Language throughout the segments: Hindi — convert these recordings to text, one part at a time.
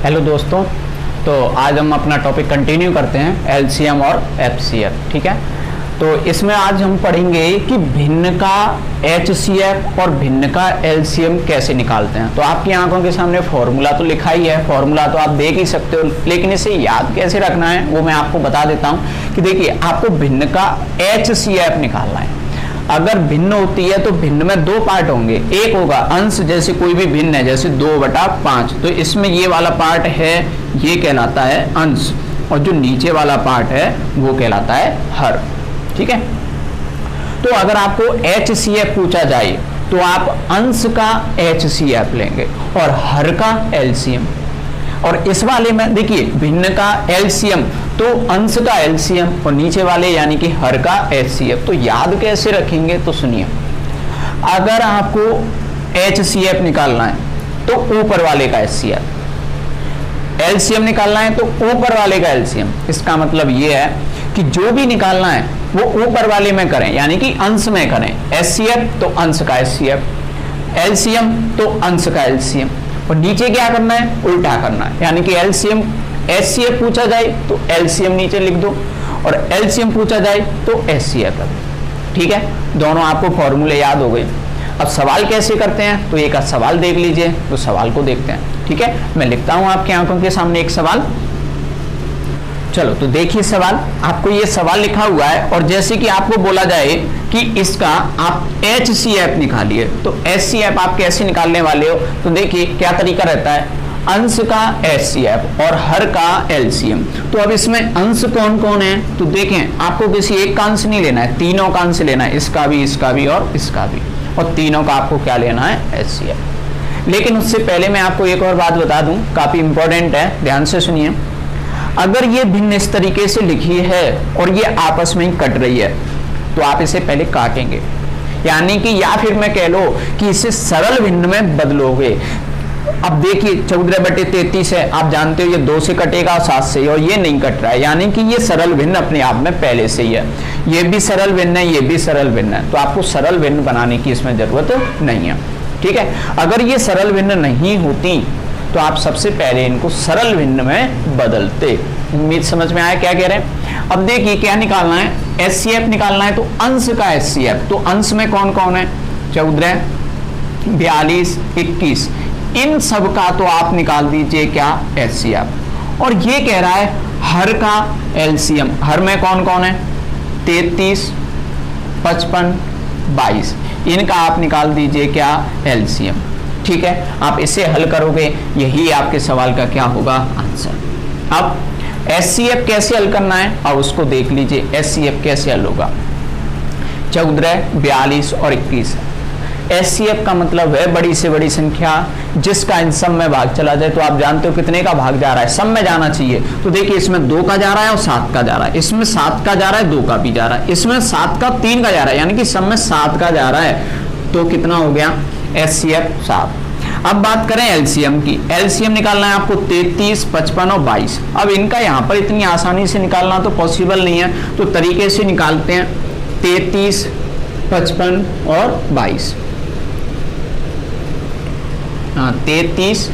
हेलो दोस्तों, तो आज हम अपना टॉपिक कंटिन्यू करते हैं एलसीएम और एफसीएफ। ठीक है, तो इसमें आज हम पढ़ेंगे कि भिन्न का एचसीएफ और भिन्न का एलसीएम कैसे निकालते हैं। तो आपकी आंखों के सामने फॉर्मूला तो लिखा ही है, फॉर्मूला तो आप देख ही सकते हो, लेकिन इसे याद कैसे रखना है वो मैं आपको बता देता हूं कि देखिए, आपको भिन्न का एचसीएफ निकालना है। अगर भिन्न होती है तो भिन्न में दो पार्ट होंगे, एक होगा अंश, जैसे कोई भी भिन्न है जैसे 2/5, तो इसमें ये वाला पार्ट है, ये कहलाता है अंश, और जो नीचे वाला पार्ट है वो कहलाता है हर। ठीक है, तो अगर आपको एचसीएफ पूछा जाए तो आप अंश का एचसीएफ लेंगे और हर का एलसीएम। और इस वाले में देखिए, भिन्न का एलसीएम तो अंश का एलसीएम और नीचे वाले यानी कि हर का एचसीएफ। तो याद कैसे रखेंगे, तो सुनिए, अगर आपको एचसीएफ निकालना है तो ऊपर वाले का एचसीएफ, एलसीएम निकालना है तो ऊपर वाले का एलसीएम। इसका मतलब ये है कि जो भी निकालना है वो ऊपर वाले में करें, यानी कि अंश में करें। एचसीएफ तो अंश का एचसीएफ, एलसीएम तो अंश का एलसीएम, और नीचे क्या करना है, उल्टा करना है, यानी कि एलसीएम एचसीएफ पूछा जाए तो एलसीएम नीचे लिख दो और एलसीएम पूछा जाए तो एचसीएफ। ठीक है, दोनों आपको फॉर्मूले याद हो गए। अब सवाल कैसे करते हैं, तो एक सवाल देख लीजिए, तो सवाल को देखते हैं। ठीक है, मैं लिखता हूं आपकी आंखों के सामने एक सवाल। चलो तो देखिए सवाल, आपको ये सवाल लिखा हुआ है और जैसे कि आपको बोला जाए कि इसका आप एचसीएफ निकालिए, तो एचसीएफ आप कैसे निकालने वाले हो, तो देखिए क्या तरीका रहता है, अंश का एचसीएफ और हर का एलसीएम। तो अब इसमें अंश कौन कौन है, तो देखें, आपको किसी एक का अंश नहीं लेना है, तीनों का अंश लेना है, इसका भी और इसका भी, और तीनों का आपको क्या लेना है, एचसीएफ। लेकिन उससे पहले मैं आपको एक और बात बता दूं, काफी इंपॉर्टेंट है, ध्यान से सुनिए। अगर ये भिन्न इस तरीके से लिखी है और ये आपस में ही कट रही है तो आप इसे पहले काटेंगे, यानी कि या फिर मैं कह लो कि इसे सरल भिन्न में बदलोगे। अब देखिए 14/33 है, आप जानते हो ये 2 से कटेगा और 7 से, और ये नहीं कट रहा है, यानी कि ये सरल भिन्न अपने आप में पहले से ही है। ये भी सरल भिन्न है, ये भी सरल भिन्न है, तो आपको सरल भिन्न बनाने की इसमें जरूरत नहीं है। ठीक है, अगर ये सरल भिन्न नहीं होती तो आप सबसे पहले इनको सरल भिन्न में बदलते। उम्मीद समझ में आया क्या कह रहे हैं। अब देखिए क्या निकालना है, एचसीएफ निकालना है, तो अंश का एचसीएफ, तो अंश में कौन कौन है, 14, 42, 21, इन सब का तो आप निकाल दीजिए क्या, एचसीएफ। और ये कह रहा है हर का एलसीएम, हर में कौन कौन है, 33, 55, 22, इनका आप निकाल दीजिए क्या, एलसीएम। ठीक है, आप इसे हल करोगे, यही आपके सवाल का क्या होगा, आंसर। अब एचसीएफ कैसे हल करना है, अब उसको देख लीजिए, एचसीएफ कैसे हल होगा। 14, 42 और 21, एचसीएफ का मतलब है बड़ी से बड़ी संख्या जिसका इन सब में भाग चला जाए। तो आप जानते हो कितने का भाग जा रहा है, सब में जाना चाहिए। तो देखिए इसमें 2 का जा रहा है और 7 का जा रहा है, इसमें 7 का जा रहा है, 2 का भी जा रहा है, इसमें 7 का 3 का जा रहा है, यानी कि सब में 7 का जा रहा है। तो कितना हो गया, एचसीएफ 7। अब बात करें एलसीएम की, एलसीएम निकालना है आपको 33, 55 और 22। अब इनका यहाँ पर इतनी आसानी से निकालना तो पॉसिबल नहीं है, तो तरीके से निकालते हैं, 33, 55 और 22। 33,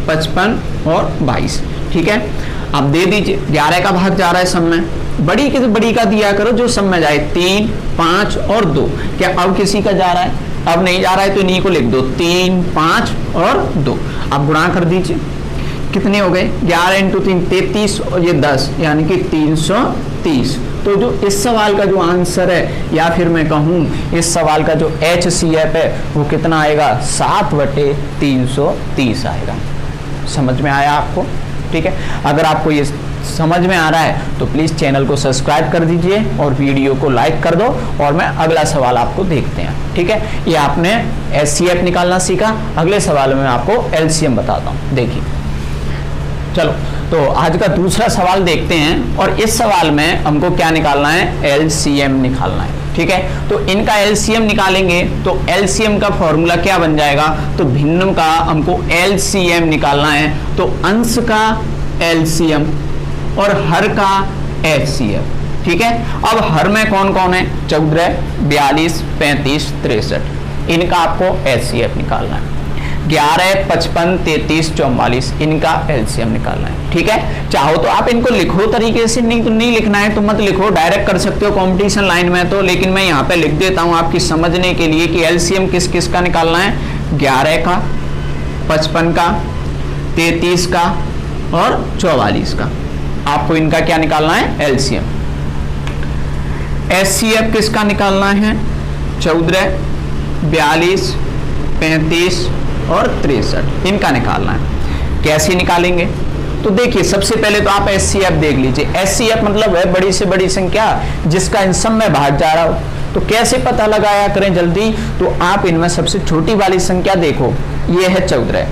55 और 22। ठीक है, अब दे दीजिए, 11 का भाग जा रहा है सब में, बड़ी के बड़ी का दिया करो जो सब में जाए, 3, 5 और 2। क्या अब किसी का जा रहा है, अब नहीं जा रहा है तो इन्हीं को लिख दो, 3, 5 और 2। अब गुणा कर दीजिए, कितने हो गए, 11 × 3 33 और ये 10, यानी कि 330। तो जो इस सवाल का जो आंसर है, या फिर मैं कहूँ इस सवाल का जो एचसीएफ है वो कितना आएगा, 7/330 आएगा। समझ में आया आपको। ठीक है, अगर आपको ये समझ में आ रहा है तो प्लीज़ चैनल को सब्सक्राइब कर दीजिए और वीडियो को लाइक कर दो, और मैं अगला सवाल आपको देखते हैं। ठीक है, ये आपने एचसीएफ निकालना सीखा, अगले सवाल में आपको एलसीएम बताता हूँ। देखिए चलो, तो आज का दूसरा सवाल देखते हैं, और इस सवाल में हमको क्या निकालना है, एलसीएम निकालना है। ठीक है, तो इनका एलसीएम निकालेंगे तो एलसीएम का फॉर्मूला क्या बन जाएगा, तो भिन्न का हमको एलसीएम निकालना है, तो अंश का एलसीएम और हर का एचसीएफ। ठीक है, अब हर में कौन कौन है, 14, 42, 35, 63, इनका आपको एचसीएफ निकालना है। 11, 55, 33, 44 इनका एलसीएम निकालना है। ठीक है, चाहो तो आप इनको लिखो तरीके से, नहीं तो नहीं लिखना है तो मत लिखो, डायरेक्ट कर सकते हो कंपटीशन लाइन में तो, लेकिन मैं यहाँ पे लिख देता हूँ आपकी समझने के लिए कि एलसीएम किस किस का निकालना है, 11 का, 55 का, 33 का और 44 का। आपको इनका क्या निकालना है, एलसीएम। एचसीएफ किसका निकालना है, 14, 42, 35 और 63 इनका निकालना है। कैसे निकालेंगे, तो देखिए सबसे पहले तो आप एचसीएफ देख लीजिए। एचसीएफ मतलब है बड़ी से बड़ी संख्या जिसका इन सब में भाग जा रहा हो। तो कैसे पता लगाया करें जल्दी, तो आप इनमें सबसे छोटी वाली संख्या देखो, ये है 14,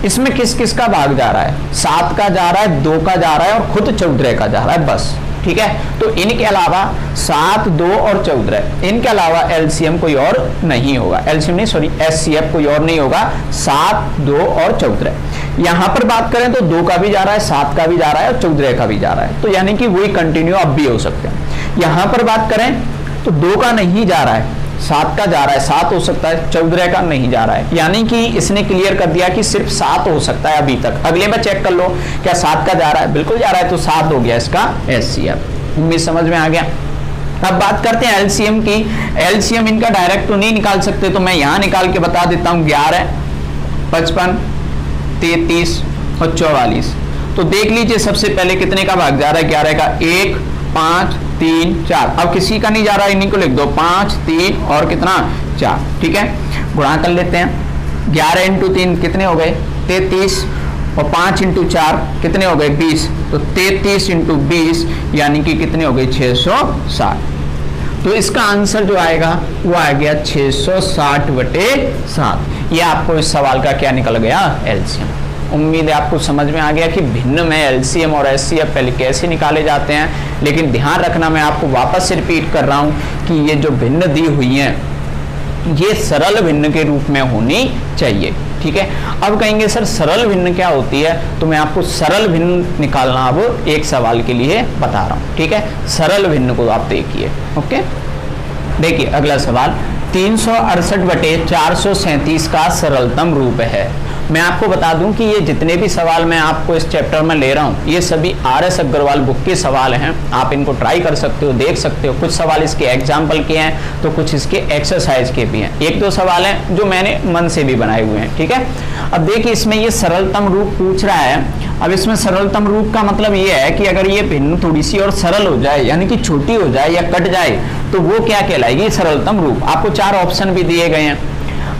इसमें किस किस का भाग जा रहा है, 7 का जा रहा है, 2 का जा रहा है और खुद 14 का जा रहा है बस। ठीक है, तो इनके अलावा 7, 2 और 14 इनके अलावा एलसीएम कोई और नहीं होगा, एलसीएम नहीं सॉरी एचसीएफ कोई और नहीं होगा, 7, 2 और 14। यहां पर बात करें तो 2 का भी जा रहा है, 7 का भी जा रहा है और 14 का भी जा रहा है, तो यानी कि वही कंटिन्यू अब भी हो सकते हैं। यहां पर बात करें तो 2 का नहीं जा रहा है, 7 का जा रहा है, 7 हो सकता है, 14 का नहीं जा रहा है, यानी कि इसने क्लियर कर दिया कि सिर्फ 7 हो सकता है अभी तक। अगले में चेक कर लो क्या 7 का जा रहा है, बिल्कुल जा रहा है, तो 7 हो गया इसका एचसीएफ। उम्मीद समझ में आ गया। अब बात करते हैं एलसीएम की। एलसीएम इनका डायरेक्ट तो नहीं निकाल सकते, तो मैं यहां निकाल के बता देता हूं, 11, 55, 33 और 44। तो देख लीजिए सबसे पहले कितने का भाग जा रहा है, 11 का, 1, 5, 3, 4। अब किसी का नहीं जा रहा है, इन्हीं को लिख दो, 5, 3 और कितना 4। ठीक है, गुणा कर लेते हैं, 11 इंटू 3 कितने हो गए, 33 और 5 इंटू 4 कितने हो गए, 20। तो 33 इंटू 20 यानी कि कितने हो गए, 660। तो इसका आंसर जो आएगा वो आ गया 660/7। ये आपको इस सवाल का क्या निकल गया, एलसीएम। उम्मीद है आपको समझ में आ गया कि भिन्न में एलसीएम और एचसीएफ पहले कैसे निकाले जाते हैं। लेकिन ध्यान रखना, मैं आपको वापस से रिपीट कर रहा हूं कि ये जो भिन्न दी हुई हैं ये सरल भिन्न के रूप में होनी चाहिए। ठीक है, अब कहेंगे सर सरल भिन्न क्या होती है, तो मैं आपको सरल भिन्न निकालना अब एक सवाल के लिए बता रहा हूं। ठीक है, सरल भिन्न को आप देखिए। ओके, देखिए अगला सवाल, 368/437 का सरलतम रूप है। मैं आपको बता दूं कि ये जितने भी सवाल मैं आपको इस चैप्टर में ले रहा हूं ये सभी RS अग्रवाल बुक के सवाल हैं। आप इनको ट्राई कर सकते हो, देख सकते हो। कुछ सवाल इसके एग्जाम्पल के हैं तो कुछ इसके एक्सरसाइज के भी हैं। 1-2 सवाल हैं जो मैंने मन से भी बनाए हुए हैं। ठीक है, अब देखिए इसमें ये सरलतम रूप पूछ रहा है। अब इसमें सरलतम रूप का मतलब ये है कि अगर ये भिन्न थोड़ी सी और सरल हो जाए, यानी कि छोटी हो जाए या कट जाए, तो वो क्या कहलाएगी, सरलतम रूप। आपको 4 ऑप्शन भी दिए गए हैं।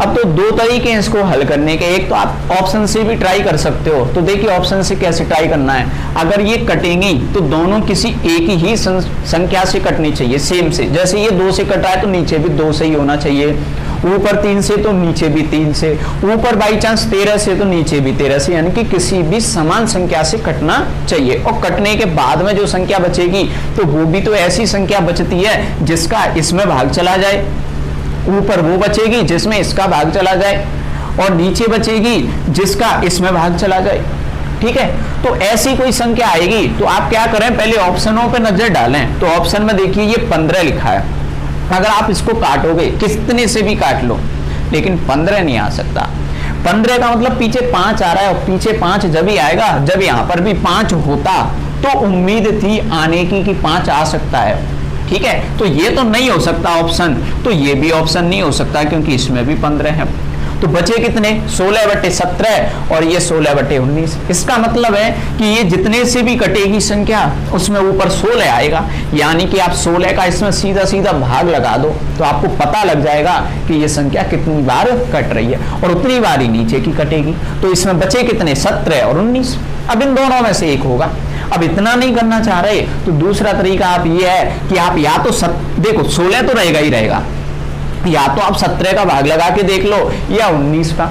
अब तो 2 तरीके हैं इसको हल करने के, एक तो आप ऑप्शन से भी ट्राई कर सकते हो। तो देखिए ऑप्शन से कैसे ट्राई करना है, अगर ये कटेंगी तो दोनों किसी एक ही संख्या से कटनी चाहिए, सेम से। जैसे ये 2 से कट रहा है तो नीचे भी 2 से ही होना चाहिए, ऊपर 3 से तो नीचे भी 3 से, ऊपर बाई चांस 13 से तो नीचे भी 13 से, यानी कि किसी भी समान संख्या से कटना चाहिए। और कटने के बाद में जो संख्या बचेगी तो वो भी तो ऐसी संख्या बचती है जिसका इसमें भाग चला जाए, ऊपर वो बचेगी जिसमें इसका भाग चला जाए और नीचे बचेगी जिसका इसमें भाग चला जाए। ठीक है, तो ऐसी कोई संख्या आएगी तो आप क्या करें, पहले ऑप्शनों पे नजर डालें। तो ऑप्शन में देखिए ये 15 लिखा है, अगर आप इसको काटोगे कितने से भी काट लो लेकिन 15 नहीं आ सकता। 15 का मतलब पीछे 5 आ रहा है और पीछे 5 जब ही आएगा जब यहां पर भी 5 होता, तो उम्मीद थी आने की कि 5 आ सकता है। ठीक है, तो ये तो नहीं हो सकता ऑप्शन, तो ये भी ऑप्शन नहीं हो सकता क्योंकि इसमें भी 15 है। तो बचे कितने, 16/17 और ये 16/19। इसका मतलब है कि ये जितने से भी कटेगी संख्या उसमें ऊपर 16 आएगा, यानी कि आप 16 का इसमें सीधा सीधा भाग लगा दो तो आपको पता लग जाएगा कि ये संख्या कितनी बार कट रही है और उतनी बार ही नीचे की कटेगी। तो इसमें बचे कितने, 17 और 19। अब इन दोनों में से एक होगा। अब इतना नहीं करना चाह रहे तो दूसरा तरीका आप ये है कि आप या तो देखो 16 तो रहेगा ही रहेगा, या तो आप 17 का भाग लगा के देख लो या 19 का।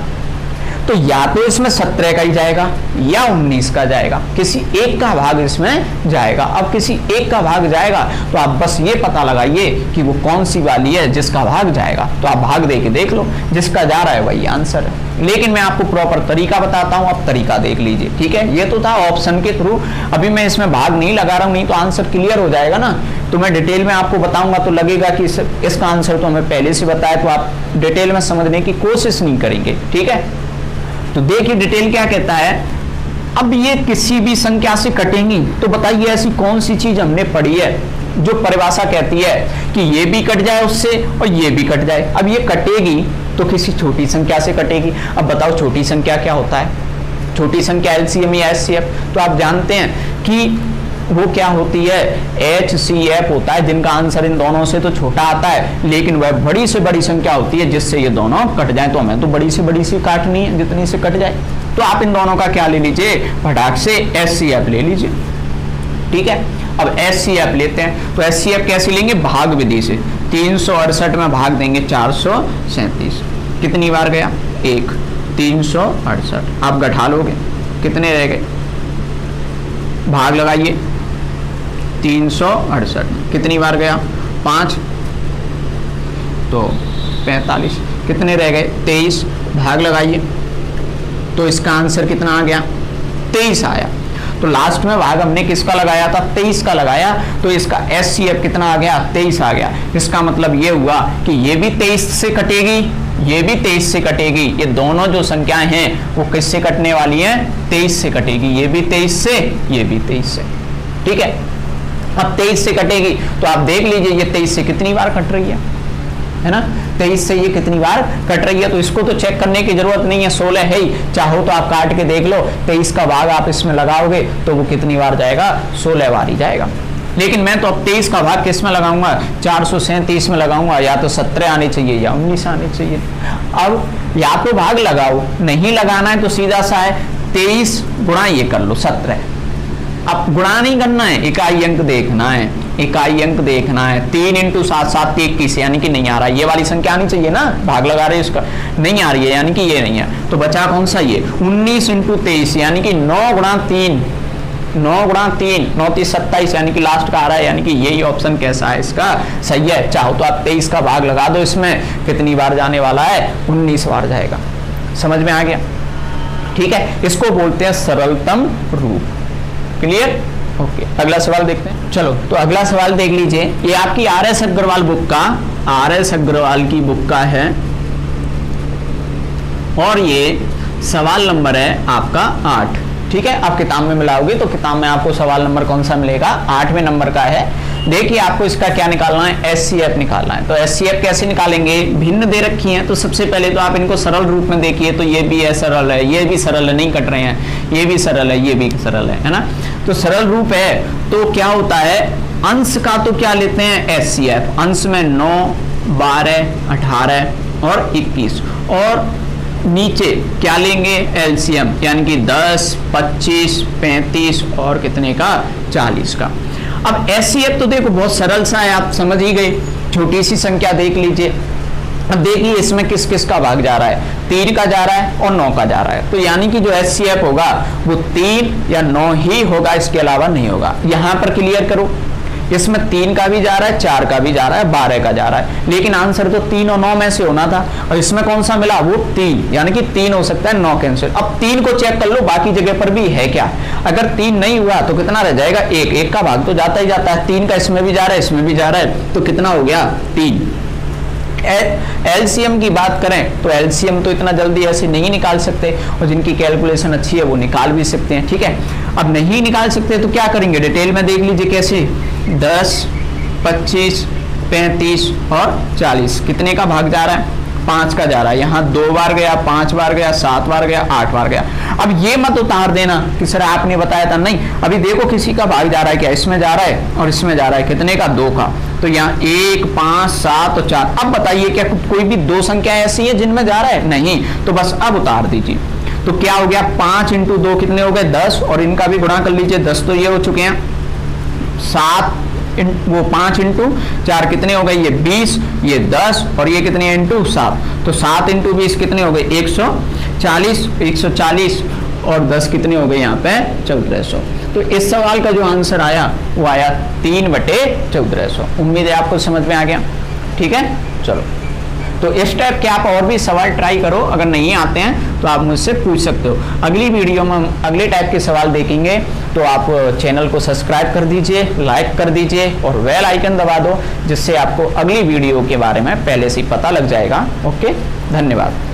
तो या तो इसमें 17 का ही जाएगा या 19 का जाएगा, किसी एक का भाग इसमें जाएगा। अब किसी एक का भाग जाएगा तो आप बस ये पता लगाइए कि वो कौन सी वाली है जिसका भाग जाएगा। तो आप भाग दे के देख लो, जिसका जा रहा है वही आंसर है। लेकिन मैं आपको प्रॉपर तरीका बताता हूं, अब तरीका देख लीजिए, ठीक है। ये तो था ऑप्शन के थ्रू, अभी मैं इसमें भाग नहीं लगा रहा हूं, नहीं तो आंसर क्लियर हो जाएगा ना। तो मैं डिटेल में आपको बताऊंगा तो लगेगा कि इसका आंसर तो हमें पहले से बताया, तो आप डिटेल में समझने की कोशिश नहीं करेंगे, ठीक है। तो देखिए डिटेल क्या कहता है। अब ये किसी भी संख्या से कटेंगी, तो बताइए ऐसी कौन सी चीज हमने पढ़ी है जो परिभाषा कहती है कि ये भी कट जाए उससे और ये भी कट जाए। अब ये कटेगी तो किसी छोटी संख्या से कटेगी। अब बताओ छोटी संख्या क्या होता है? छोटी संख्या एलसीएम या एचसीएफ। तो आप जानते हैं कि वो क्या होती है, एचसीएफ होता है, जिनका आंसर इन दोनों से तो छोटा आता है, लेकिन वह बड़ी से बड़ी संख्या होती है जिससे ये दोनों कट जाए। तो हमें तो बड़ी से काटनी है, जितनी से कट जाए। तो आप इन दोनों का क्या ले लीजिए, फटाक से एचसीएफ ले लीजिए, ठीक है। अब एचसीएफ लेते हैं, तो एचसीएफ कैसे लेंगे, भाग विधि से। 368 में भाग देंगे 437, कितनी बार गया, 1, 368। आप घटा लोगे, कितने रह गए, भाग लगाइए, 368 कितनी बार गया, 5, तो 45, कितने रह गए, 23, भाग लगाइए, तो इसका आंसर कितना आ गया, 23 आया। तो लास्ट में भाग हमने किसका लगाया था, 23 का लगाया, तो इसका एचसीएफ कितना आ गया, 23 आ गया। इसका मतलब ये हुआ कि ये भी 23 से कटेगी, ये भी 23 से कटेगी। ये दोनों जो संख्याएं हैं वो किससे कटने वाली हैं, 23 से कटेगी। ये भी 23 से, ये भी 23 से, ठीक है। अब 23 से कटेगी तो आप देख लीजिए ये 23 से कितनी बार कट रही है ना, 23 से ये कितनी बार कट रही है। तो इसको तो चेक करने की जरूरत नहीं है, 16 है ही, चाहो तो आप काट के देख लो। 23 का भाग आप इसमें लगाओगे तो वो कितनी बार जाएगा, 16 बार ही जाएगा। लेकिन मैं तो अब 23 का भाग किस में लगाऊंगा, 437 में लगाऊंगा। या तो 17 आने चाहिए या 19 आने चाहिए। अब या तो भाग लगाओ, नहीं लगाना है तो सीधा सा है 23 गुणा ये कर लो 17। अब गुणा नहीं करना है, इकाई अंक देखना है, इकाई अंक देखना है। 3 × 7 7 21, यानी कि नहीं आ रहा, ये वाली संख्या आनी चाहिए ना, भाग लगा रहे इसका, नहीं आ रही है, यानी कि ये नहीं है। तो बचा कौन सा, ये 19 × 23, यानी कि 9 × 3, 9 × 3, 9 3 27, यानी कि लास्ट का आ रहा है, यानी कि यही ऑप्शन कैसा है इसका, सही है। चाहो तो आप 23 का भाग लगा दो, इसमें कितनी बार जाने वाला है, 19 बार जाएगा। समझ में आ गया, ठीक है। इसको बोलते हैं सरलतम रूप। Clear, okay. अगला सवाल देखते हैं, चलो। तो अगला सवाल देख लीजिए, ये आपकी आर.एस. अग्रवाल बुक का, आर.एस. अग्रवाल की बुक का है, और ये सवाल नंबर है आपका 8, ठीक है। आप किताब में मिलाओगे तो किताब में आपको सवाल नंबर कौन सा मिलेगा, 8वें नंबर का है। देखिए आपको इसका क्या निकालना है, एचसीएफ निकालना है। तो एचसीएफ कैसे निकालेंगे, भिन्न दे रखी हैं, तो सबसे पहले तो आप इनको सरल रूप में देखिए। तो ये भी है सरल है, ये भी सरल है, नहीं कट रहे हैं, ये भी सरल है, ये भी सरल है ना। तो सरल रूप है तो क्या होता है, अंश का तो क्या लेते हैं, एचसीएफ। अंश में 9, 12, 18 और 21, और नीचे क्या लेंगे, एलसीएम, यानी कि 10, 25, 35 और कितने का, 40 का। अब एचसीएफ तो देखो बहुत सरल सा है, आप समझ ही गए। छोटी सी संख्या देख लीजिए। अब देखिए इसमें किस किस का भाग जा रहा है, 3 का जा रहा है और 9 का जा रहा है। तो यानी कि जो एचसीएफ होगा वो 3 या 9 ही होगा, इसके अलावा नहीं होगा। यहां पर क्लियर करो, इसमें 3 का भी जा रहा है, 4 का भी जा रहा है, 12 का जा रहा है, लेकिन आंसर तो 3 और 9 में से होना था। और इसमें कौन सा मिला, वो 3, यानी कि 3 हो सकता है, 9 कैंसिल। अब 3 को चेक कर लो बाकी जगह पर भी है क्या। अगर 3 नहीं हुआ तो कितना रह जाएगा, 1, 1 का भाग तो जाता ही जाता है। 3 का इसमें भी जा रहा है, इसमें भी जा रहा है, तो कितना हो गया, 3। एलसीएम की बात करें तो एलसीएम तो इतना जल्दी ऐसे नहीं निकाल सकते, और जिनकी कैलकुलेशन अच्छी है वो निकाल भी सकते हैं, ठीक है। अब नहीं निकाल सकते तो क्या करेंगे, डिटेल में देख लीजिए कैसे। 10, 25, 35 और 40, कितने का भाग जा रहा है, 5 का जा रहा है। यहाँ 2 बार गया, 5 बार गया, 7 बार गया, 8 बार गया। अब ये मत उतार देना कि सर आपने बताया था, नहीं। अभी देखो किसी का भाग जा रहा है क्या, इसमें जा रहा है और इसमें जा रहा है, कितने का, 2 का। तो यहाँ 1, 5, 7 और 4। अब बताइए क्या कोई भी 2 संख्या ऐसी है जिनमें जा रहा है, नहीं। तो बस अब उतार दीजिए। तो क्या हो गया, 5 × 2 कितने हो गए, 10, और इनका भी गुणा कर लीजिए, 10 तो ये हो चुके हैं। 7 वो 5 × 4 कितने हो गए, ये 20, ये 10, और ये कितने × 7। तो 7 × 20 कितने हो गए, 140, 140, और 10 कितने हो गए यहाँ पे, 1400। तो इस सवाल का जो आंसर आया वो आया 3/1400। उम्मीद है आपको समझ में आ गया, ठीक है। चलो, तो इस टाइप के आप और भी सवाल ट्राई करो, अगर नहीं आते हैं तो आप मुझसे पूछ सकते हो। अगली वीडियो में हम अगले टाइप के सवाल देखेंगे, तो आप चैनल को सब्सक्राइब कर दीजिए, लाइक कर दीजिए और बेल आइकन दबा दो, जिससे आपको अगली वीडियो के बारे में पहले से ही पता लग जाएगा। ओके, धन्यवाद।